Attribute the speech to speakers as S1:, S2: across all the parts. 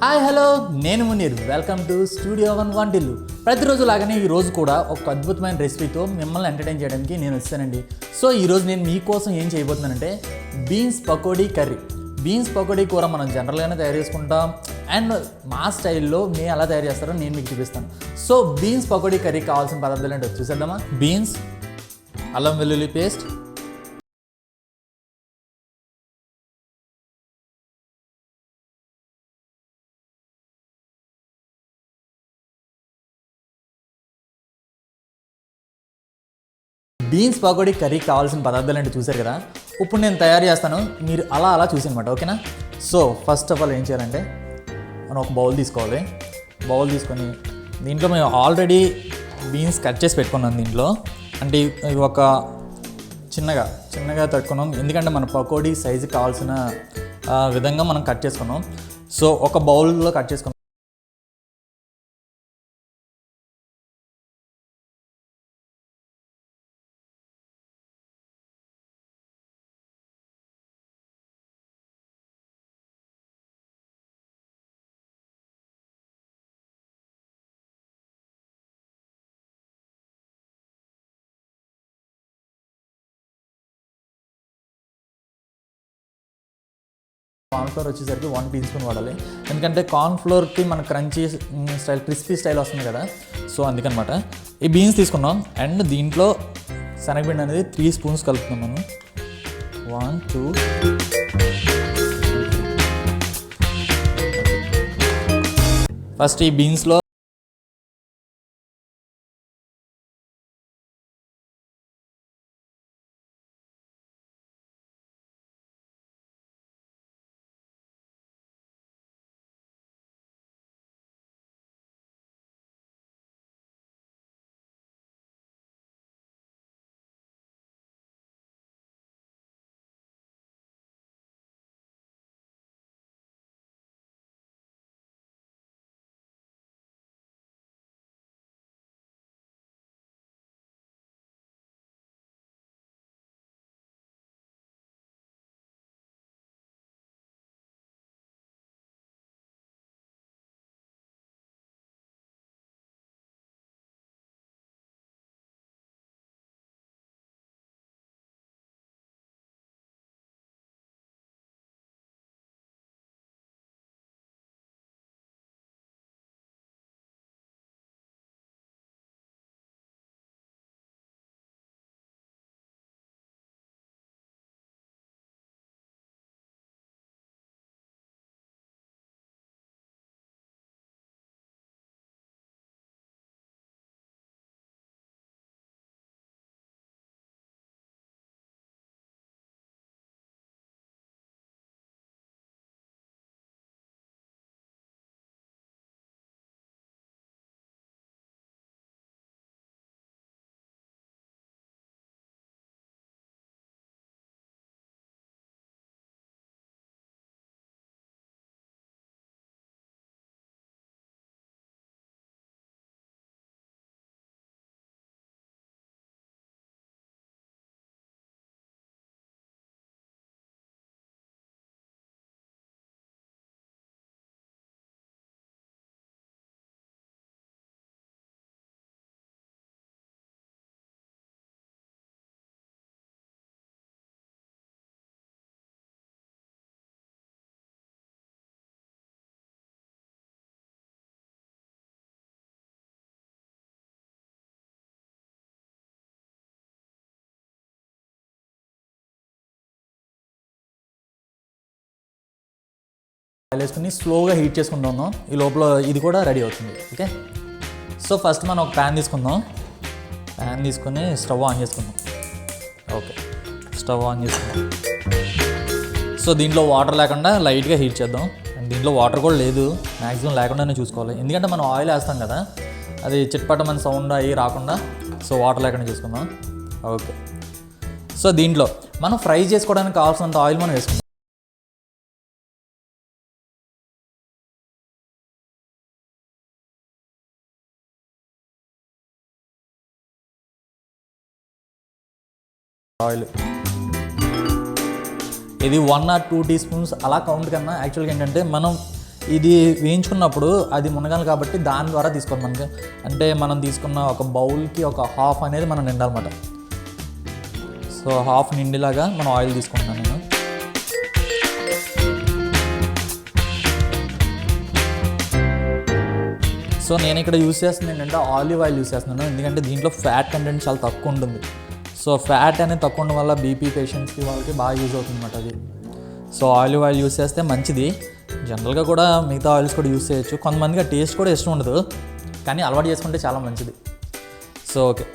S1: Hi hello, నేను Munir. Welcome to studio one Vantillu. ప్రతిరోజు లాగానే ఈరోజు కూడా ఒక అద్భుతమైన రెసిపీతో మిమ్మల్ని ఎంటర్టైన్ చేయడానికి నేను వచ్చానండి. సో ఈరోజు నేను మీకోసం ఏం చేయబోతున్నానంటే beans pakodi curry. Beans pakodi కూర మనం జనరల్గానే తయారు చేసుకుంటాం, అండ్ మా స్టైల్లో నేను ఎలా తయారు చేస్తారో నేను మీకు చూపిస్తాను. సో బీన్స్ పకోడీ కర్రీ కావాల్సిన పదార్థాలు ఏంటో చూసేద్దామా. బీన్స్, అల్లం వెల్లుల్లి పేస్ట్, బీన్స్ పకోడీ కర్రీకి కావాల్సిన పదార్థాలు అంటే చూసారు కదా. ఇప్పుడు నేను తయారు చేస్తాను, మీరు అలా చూసి అనమాట, ఓకేనా. సో ఫస్ట్ ఆఫ్ ఆల్ ఏం చేయాలంటే మనం ఒక బౌల్ తీసుకోవాలి. బౌల్ తీసుకొని దీంట్లో మేము ఆల్రెడీ బీన్స్ కట్ చేసి పెట్టుకున్నాం. దీంట్లో అంటే ఇవి ఒక చిన్నగా తట్టుకున్నాం, ఎందుకంటే మన పకోడీ సైజు కావాల్సిన విధంగా మనం కట్ చేసుకున్నాం. సో ఒక బౌల్లో కట్ చేసుకున్నాం. కార్న్ఫ్లోర్ వచ్చేసరికి 1 టీ స్పూన్ వాడాలి, ఎందుకంటే కార్న్ఫ్లోర్కి మన క్రంచీ స్టైల్, క్రిస్పీ స్టైల్ వస్తుంది కదా. సో అందుకనమాట ఈ బీన్స్ తీసుకున్నాం. అండ్ దీంట్లో శనగపిండి అనేది 3 స్పూన్స్ కలుపుతున్నాం మనం. 1 2 ఫస్ట్ ఈ బీన్స్లో ఆయిల్ వేసుకుని స్లోగా హీట్ చేసుకుంటున్నాం. ఈ లోపల ఇది కూడా రెడీ అవుతుంది, ఓకే. సో ఫస్ట్ మనం ఒక ప్యాన్ తీసుకుందాం. ప్యాన్ తీసుకొని స్టవ్ ఆన్ చేసుకుందాం. ఓకే, స్టవ్ ఆన్ చేసుకుందాం. సో దీంట్లో వాటర్ లేకుండా లైట్గా హీట్ చేద్దాం. అండ్ దీంట్లో వాటర్ కూడా లేదు, మ్యాక్సిమం లేకుండానే చూసుకోవాలి, ఎందుకంటే మనం ఆయిల్ వేస్తాం కదా, అది చిట్పట్టమని సౌండ్ అయ్యి రాకుండా. సో వాటర్ లేకుండా చూసుకుందాం. ఓకే, సో దీంట్లో మనం ఫ్రై చేసుకోవడానికి కావాల్సినంత ఆయిల్ మనం వేసుకుందాం. ఆయిల్ ఇది 1 or 2 టీ స్పూన్స్ అలా కౌంట్ కన్నా యాక్చువల్గా ఏంటంటే మనం ఇది వేయించుకున్నప్పుడు అది మునగాలి కాబట్టి దాని ద్వారా తీసుకోవాలి మనకి. అంటే మనం తీసుకున్న ఒక బౌల్కి ఒక హాఫ్ అనేది మనం నిండాలన్నమాట. సో హాఫ్ నిండిలాగా మనం ఆయిల్ తీసుకుంటున్నాను నేను. సో నేను ఇక్కడ యూస్ చేస్తుంది ఏంటంటే ఆలివ్ ఆయిల్ యూస్ చేస్తున్నాను, ఎందుకంటే దీంట్లో ఫ్యాట్ కంటెంట్ చాలా తక్కువ ఉంటుంది. సో ఫ్యాట్ అనేది తక్కువ ఉండడం వల్ల బీపీ పేషెంట్స్కి వాళ్ళకి బాగా యూజ్ అవుతుంది అన్నమాట అది. సో ఆలివ్ ఆయిల్ యూస్ చేస్తే మంచిది. జనరల్గా కూడా మిగతా ఆయిల్స్ కూడా యూస్ చేయొచ్చు. కొంతమందికి టేస్ట్ కూడా ఇష్టం ఉండదు, కానీ అలవాటు చేసుకుంటే చాలా మంచిది. సో ఓకే,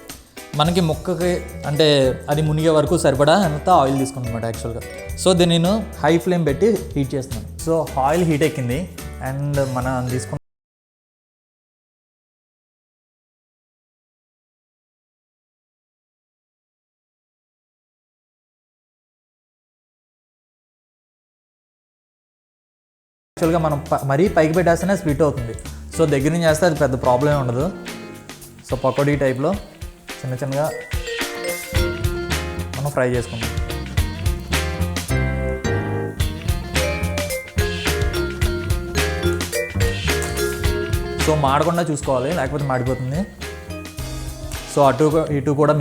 S1: మనకి ముక్కకి అంటే అది మునిగే వరకు సరిపడా అంతా ఆయిల్ తీసుకున్నాను అనమాట యాక్చువల్గా. సో దీన్ని నేను హై ఫ్లేమ్ పెట్టి హీట్ చేస్తున్నాను. సో ఆయిల్ హీట్ ఎక్కింది అండ్ మనం తీసుకున్న యాక్చువల్గా మనం మరీ పైకి పెట్టేస్తేనే స్ప్లిట్ అవుతుంది. సో దగ్గర నుంచి చేస్తే అది పెద్ద ప్రాబ్లం ఉండదు. సో పకోడీ టైప్లో చిన్న చిన్నగా మనం ఫ్రై చేసుకుందాం. సో మాడకుండా చూసుకోవాలి, లేకపోతే మాడిపోతుంది. సో అటు ఇటు కూడా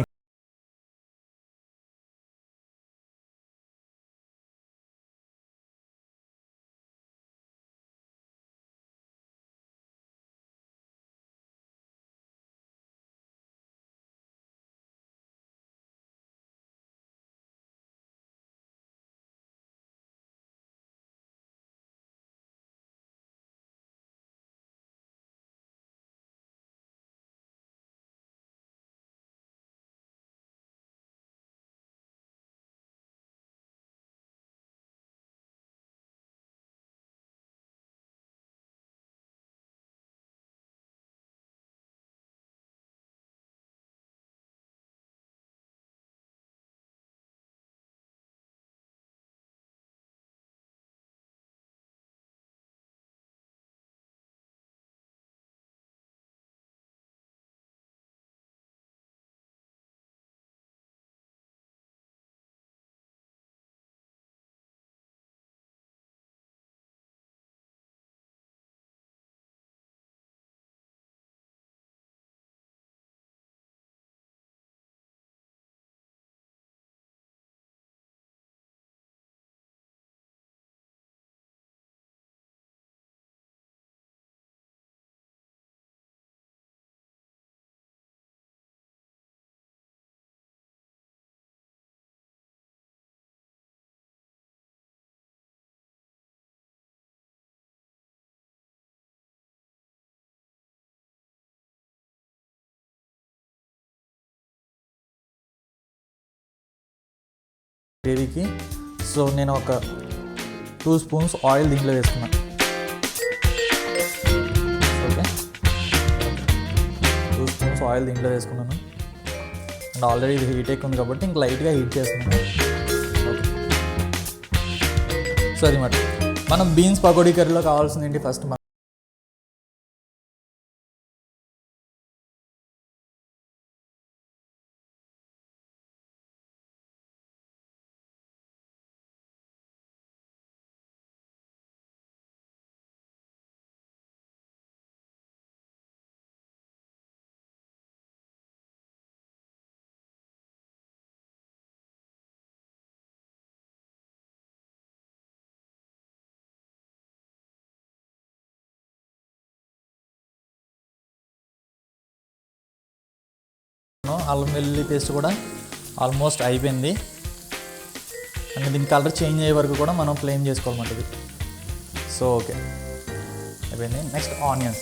S1: గ్రేవీకి. సో నేను ఒక 2 స్పూన్స్ ఆయిల్ దీంట్లో వేసుకున్నాను. ఓకే, 2 స్పూన్స్ ఆయిల్ దీంట్లో వేసుకున్నాను. అండ్ ఆల్రెడీ ఇది హీట్ ఎక్కుంది కాబట్టి ఇంక లైట్గా హీట్ చేస్తున్నాను. ఓకే, సో అది మాట మనం బీన్స్ పకోడీ కర్రీలో కావాల్సింది ఏంటి, ఫస్ట్ అల్లం వెల్లుల్లి పేస్ట్ కూడా ఆల్మోస్ట్ అయిపోయింది. అండ్ దీని కలర్ చేంజ్ అయ్యే వరకు కూడా మనం ఫ్లేమ్ చేసుకోవాలన్నమాట ఇది. సో ఓకే అయిపోయింది. నెక్స్ట్ ఆనియన్స్,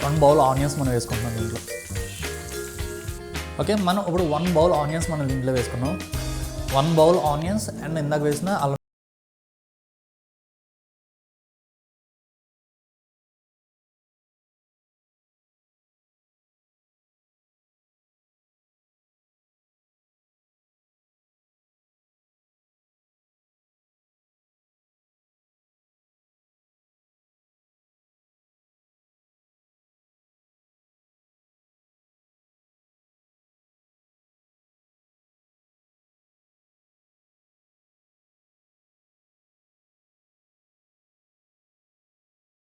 S1: 1 బౌల్ ఆనియన్స్ మనం వేసుకుంటున్నాం దీంట్లో. ఓకే, మనం ఇప్పుడు 1 బౌల్ ఆనియన్స్ మనం దీంట్లో వేసుకున్నాం. 1 బౌల్ ఆనియన్స్ అండ్ ఇందాక వేసిన అల్లం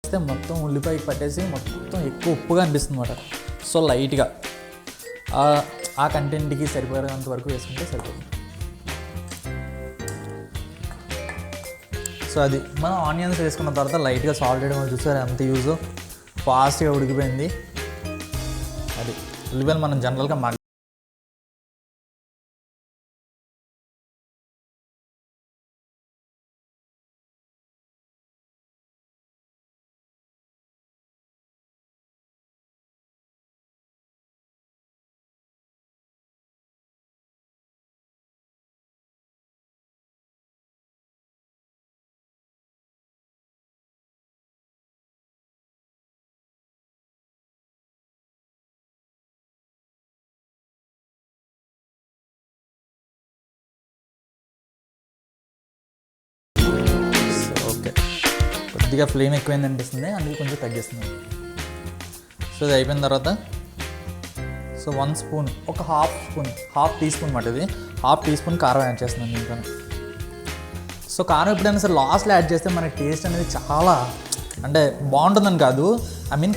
S1: వేస్తే మొత్తం ఉల్లిపాయకి పట్టేసి మొత్తం ఎక్కువ ఉప్పుగా అనిపిస్తుంది అన్నమాట. సో లైట్గా ఆ కంటెంట్కి సరిపోయేంత వరకు వేసుకుంటే సరిపోతుంది. సో అది మనం ఆనియన్స్ వేసుకున్న తర్వాత లైట్గా సాల్ట్ వేయడం చూసారు ఎంత యూజ్, ఫాస్ట్గా ఉడికిపోయింది. అది ఉల్లిపాయలు మనం జనరల్గా ఓకే. కొద్దిగా ఫ్లేమ్ ఎక్కువైంది అనిపిస్తుంది, అందుకే కొంచెం తగ్గిస్తుంది. సో ఇది అయిపోయిన తర్వాత సో 1 స్పూన్, ఒక హాఫ్ టీ స్పూన్ మాట, ఇది హాఫ్ టీ స్పూన్ కారం యాడ్ చేస్తున్నాను దీంట్లో. సో కారం ఎప్పుడైనా సరే లాస్ట్లో యాడ్ చేస్తే మనకి టేస్ట్ అనేది చాలా అంటే బాగుంటుందని కాదు, ఐ మీన్